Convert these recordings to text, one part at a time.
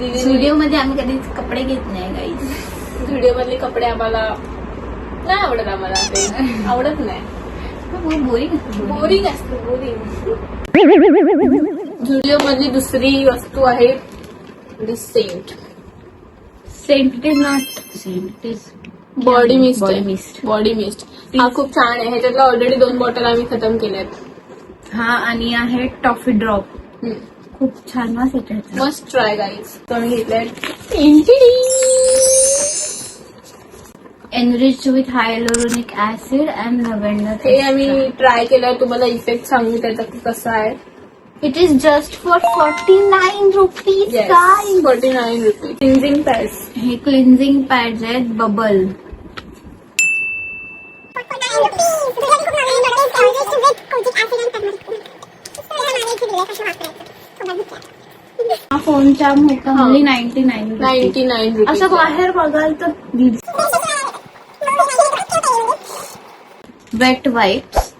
Video मध्ये आम्ही कधीच कपडे घेत नाही गाईज. व्हिडिओ मधले कपडे आम्हाला नाही आवडत. आम्हाला ते आवडत नाही. बोरिंग असतं बोरिंग. व्हिडिओ मधली दुसरी वस्तू आहे scent. Scent is not scent is body mist. Body mist. Body mist हा खूप छान आहे. ह्याच्यातला ऑलरेडी 2 बॉटल आम्ही खतम केल्यात. हा आणि आहे टॉफी ड्रॉप. खूप छान वास येतो. Must try guys. तो आम्ही घेतलाय enriched with hyaluronic acid and lavender. हे आम्ही ट्राय केलं. तुम्हाला इफेक्ट सांगू त्याचा कसा आहे. It is just for 49 rupees. 49 rupees. Cleansing pads. हे क्लिन्झिंग पॅड्स आहेत बबल. हा फोनच्या मोठा only 99 रुपीज. असं बाहेर बघाल तर wet wipes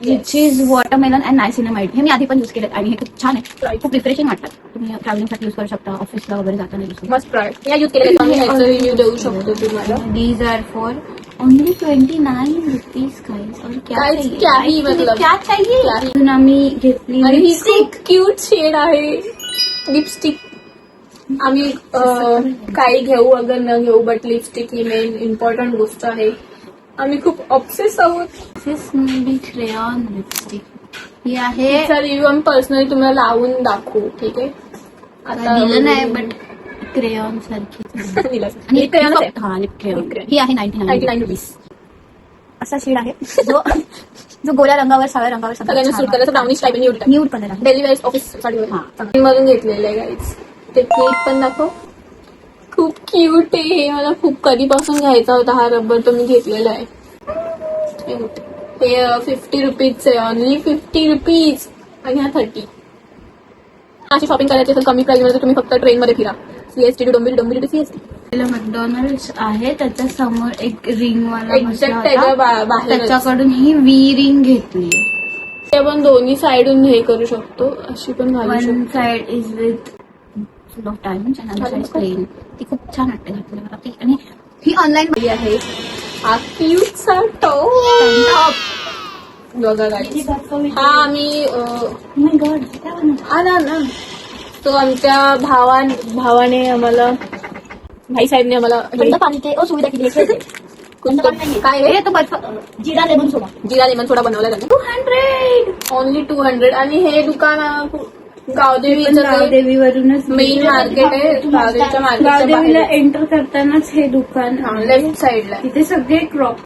which is watermelon and niacinamide. हे मी आधी पण युज केलेत आणि हे खूप छान आहे. खूप रिफ्रेशिंग वाटतात. तुम्ही ट्रॅव्हलिंगसाठी युज करू शकता. ऑफिसला वगैरे जाताना युज करू. Must try. या युज केलेलं आम्ही ह्याचा रिव्ह्यू देऊ शकतो तुम्हाला. These are for only 29 rupees guys. और क्या ही मतलब क्या चाहिए. अजून आम्ही घेतली आणि ही खूप क्यूट शेड आहे लिपस्टिक. आम्ही काही घेऊ अगर न घेऊ but lipstick he main important गोष्ट आहे. आम्ही खूप ऑब्सेस आहोत. This may be crayon lipstick. ही आहे. तिचा रिव्ह्यू आम्ही पर्सनली तुम्हाला लावून दाखवू. ठीक आहे. आता दिलं नाही बट क्रेयॉन सारखी. दिलं. आणि crayon आहे. हा लिप क्रेयॉन. Lip crayon. ही आहे 99 रुपीज. असा शेड आहे जो गोऱ्या रंगावर साव्या रंगावर सगळ्यांना सूट करायचं. Brownish type nude nude colour आहे. डेली वेअर ऑफिस साठी मधून घेतलेलं आहे गाईज. ते केक पण दाखव. खूप क्यूट आहे. हे मला खूप कधीपासून घ्यायचा होता हा रबर. तो मी घेतलेला आहे. हे 50 रुपीजचे आहे. Only 50 rupees. आणि हा 30. अशी शॉपिंग करायची असेल कमी प्राइस मध्ये तुम्ही फक्त ट्रेन मध्ये फिरा. CST to Dombivli to CST. McDonald's आहे. त्याच्या समोर एक रिंग वाला एक्झॅक्ट त्याच्या बाहेर त्याच्याकडून ही वी रिंग घेतली. ते आपण दोन्ही साइडून हे करू शकतो. अशी पण घालू शकतो. One side is with full of diamonds and other side plain. ती खूप छान वाटते घातल्यावर. ती आणि ही ऑनलाईन आहे. हा क्यूटचा टॉप बघा गाईज. हा आम्ही ना तो आमच्या भावाने आम्हाला भाईसाहेबने आम्हाला सुविधा केली. काय आहे तो बर्फ जिरा लेमन सोडा बनवला त्याने. 200 ओनली 200. आणि हे दुकान गावदेवीवरूनच मेन मार्केट आहे. गावदेवीच्या गावदेवीला एंटर करतानाच हे दुकान लेफ्ट साइडला. तिथे सगळे क्रॉप